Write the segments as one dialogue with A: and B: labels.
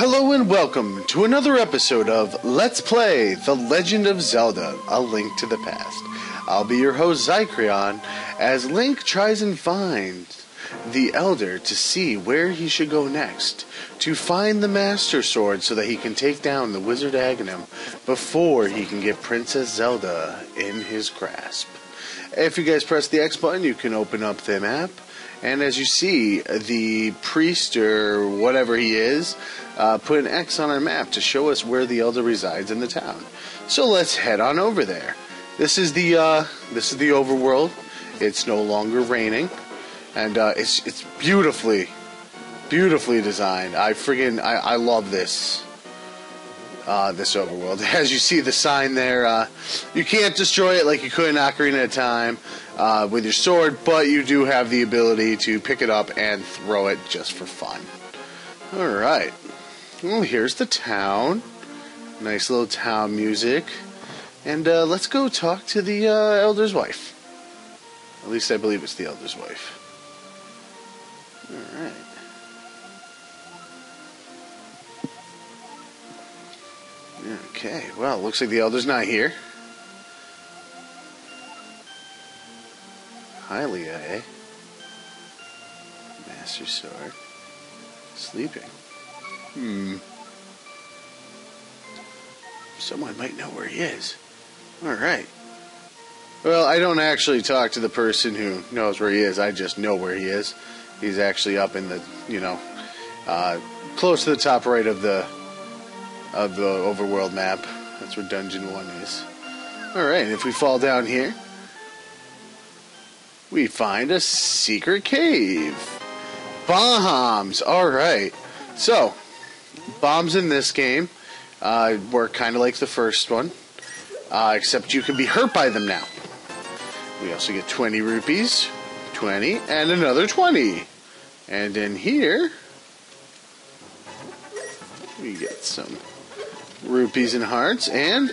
A: Hello and welcome to another episode of Let's Play The Legend of Zelda, A Link to the Past. I'll be your host Xycrion as Link tries and finds the Elder to see where he should go next, to find the Master Sword so that he can take down the Wizard Aghanim before he can get Princess Zelda in his grasp. If you guys press the X button, you can open up the map. And as you see, the priest, or whatever he is, put an X on our map to show us where the Elder resides in the town. So let's head on over there. This is the overworld. It's no longer raining, and it's beautifully designed. I love this overworld. As you see the sign there, you can't destroy it like you could in Ocarina of Time with your sword, but you do have the ability to pick it up and throw it just for fun. Alright. Well, here's the town. Nice little town music. And let's go talk to the Elder's wife. At least I believe it's the Elder's wife. Alright. Okay, well, looks like the Elder's not here. Hylia, eh? Master Sword. Sleeping. Someone might know where he is. Alright. Well, I don't actually talk to the person who knows where he is. I just know where he is. He's actually up in the, close to the top right of the overworld map. That's where Dungeon 1 is. Alright, if we fall down here, we find a secret cave. Bombs! Alright. So, bombs in this game work kind of like the first one, except you can be hurt by them now. We also get 20 rupees, 20, and another 20. And in here, we get some rupees and hearts, and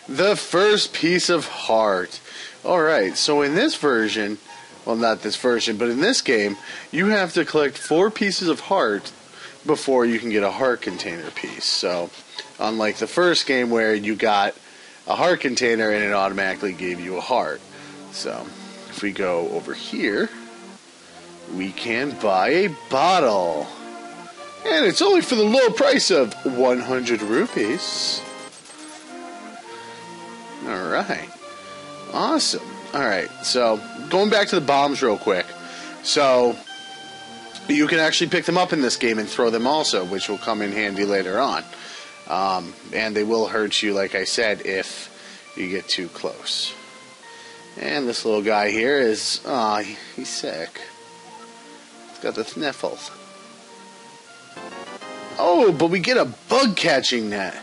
A: the first piece of heart. Alright, so in this version, well, not this version, but in this game, you have to collect 4 pieces of heart before you can get a heart container piece. So, unlike the first game where you got a heart container and it automatically gave you a heart. So, if we go over here, we can buy a bottle. And it's only for the low price of 100 rupees. Alright. Awesome. Alright, so going back to the bombs real quick. So, you can actually pick them up in this game and throw them also, which will come in handy later on. And they will hurt you, like I said, if you get too close. And this little guy here is, he's sick. He's got the sniffles. Oh, but we get a bug catching net.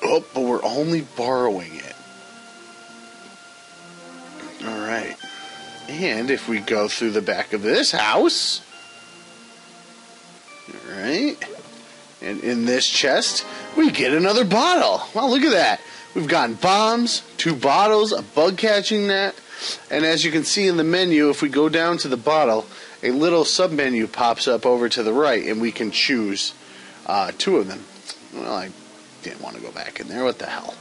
A: Oh, but we're only borrowing it. Alright. And if we go through the back of this house. Alright. And in this chest, we get another bottle. Wow, look at that. We've gotten bombs, 2 bottles, a bug catching net. And as you can see in the menu, if we go down to the bottle, a little sub-menu pops up over to the right, and we can choose 2 of them. Well, I didn't want to go back in there. What the hell?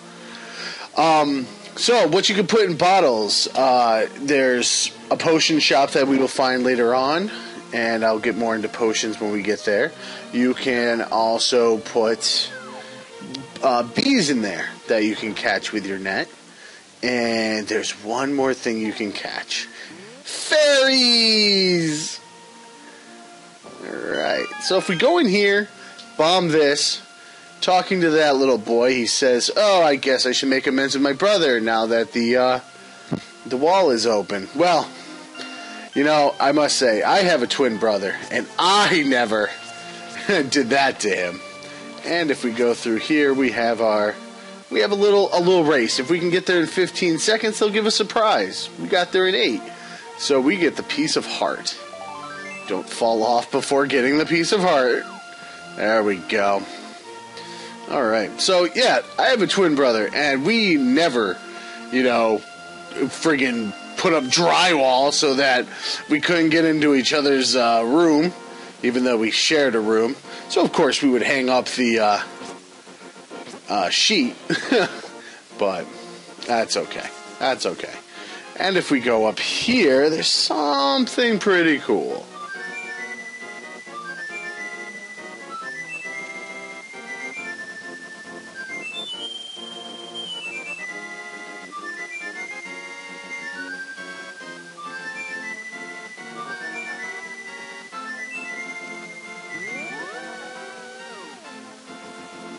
A: So, what you can put in bottles, there's a potion shop that we will find later on, and I'll get more into potions when we get there. You can also put bees in there that you can catch with your net. And there's one more thing you can catch. Fairies! Alright, so if we go in here, bomb this, talking to that little boy, he says, oh, I guess I should make amends with my brother now that the wall is open. Well, I must say, I have a twin brother, and I never did that to him. And if we go through here, we have a little race. If we can get there in 15 seconds, they'll give us a prize. We got there in 8. So we get the piece of heart. Don't fall off before getting the piece of heart. There we go. Alright, so yeah, I have a twin brother, and we never, friggin' put up drywall so that we couldn't get into each other's room. even though we shared a room. So, of course, we would hang up the sheet, but that's okay. That's okay. And if we go up here, there's something pretty cool.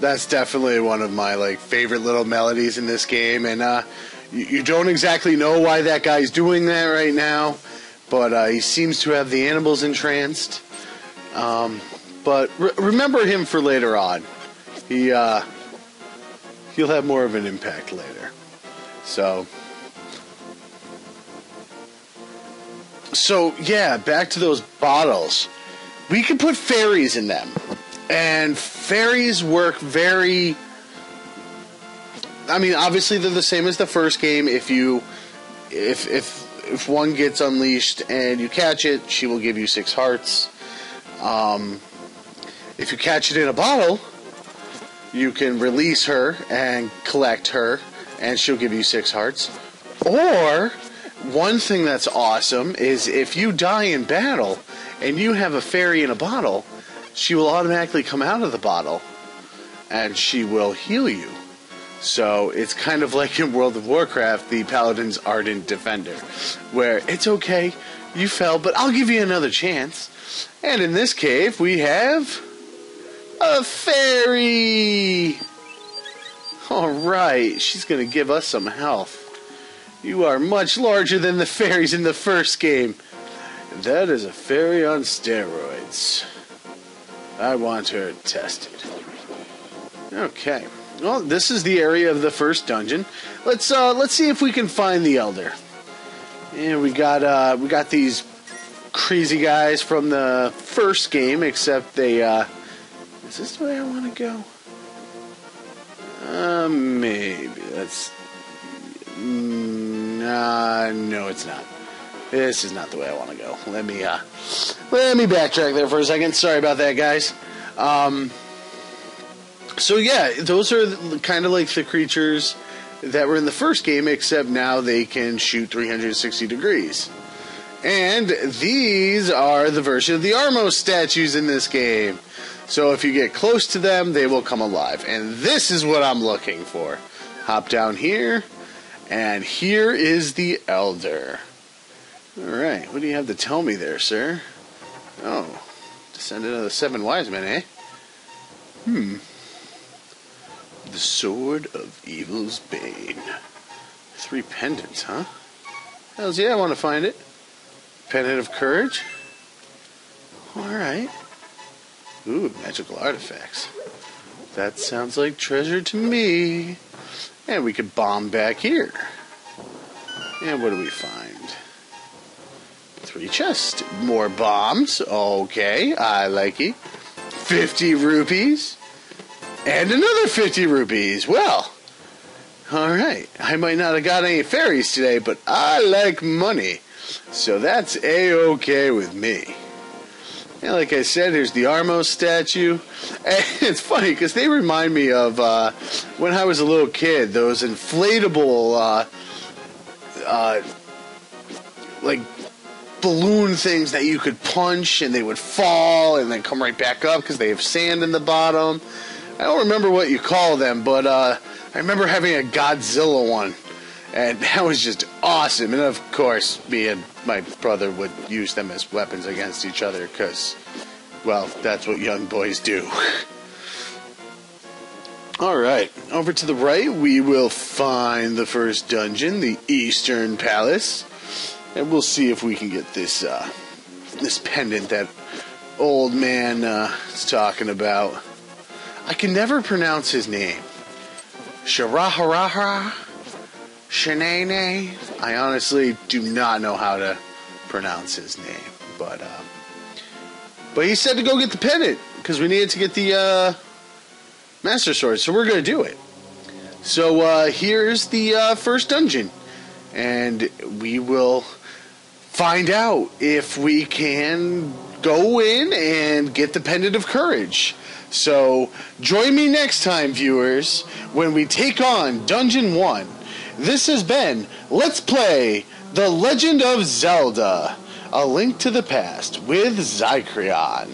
A: That's definitely one of my favorite little melodies in this game, and you don't exactly know why that guy's doing that right now, but he seems to have the animals entranced. But remember him for later on. He'll have more of an impact later. So yeah, back to those bottles. We can put fairies in them. And fairies work very... I mean, obviously they're the same as the first game. If one gets unleashed and you catch it, she will give you 6 hearts. If you catch it in a bottle, you can release her and collect her, and she'll give you 6 hearts. Or, one thing that's awesome is if you die in battle and you have a fairy in a bottle, she will automatically come out of the bottle, and she will heal you. So it's kind of like in World of Warcraft, the Paladin's Ardent Defender, where it's okay, you fell, but I'll give you another chance. And in this cave, we have a fairy. Alright, she's going to give us some health. You are much larger than the fairies in the first game. That is a fairy on steroids. I want her tested. Okay. Well, this is the area of the first dungeon. Let's see if we can find the Elder. And we got these crazy guys from the first game, except they is this the way I want to go? Maybe. That's no, it's not. This is not the way I want to go. Let me backtrack there for a second. Sorry about that, guys. So yeah, those are kind of like the creatures that were in the first game, except now they can shoot 360 degrees. And these are the version of the Armos statues in this game. So if you get close to them, they will come alive. And this is what I'm looking for. Hop down here, and here is the Elder. Alright, what do you have to tell me there, sir? Oh, descendant of the 7 wise men, eh? The Sword of Evil's Bane. 3 pendants, huh? Hells yeah, I want to find it. Pendant of Courage? Alright. Ooh, magical artifacts. That sounds like treasure to me. And we could bomb back here. And what do we find? 3 chests. More bombs. Okay, I like it. 50 rupees. And another 50 rupees. Well, alright. I might not have got any fairies today, but I like money. So that's A-okay with me. And like I said, here's the Armos statue. And it's funny because they remind me of when I was a little kid, those inflatable like balloon things that you could punch and they would fall and then come right back up because they have sand in the bottom. I don't remember what you call them, but I remember having a Godzilla one, and that was just awesome. And of course, me and my brother would use them as weapons against each other because, well, that's what young boys do. Alright, over to the right, we will find the first dungeon, the Eastern Palace. And we'll see if we can get this this pendant that old man is talking about. I can never pronounce his name. Sharaharaha? Shanane? I honestly do not know how to pronounce his name. But he said to go get the pendant because we needed to get the Master Sword. So we're going to do it. So here's the first dungeon. And we will find out if we can go in and get the Pendant of Courage. So join me next time, viewers, when we take on Dungeon 1. This has been Let's Play The Legend of Zelda, A Link to the Past with Xycrion.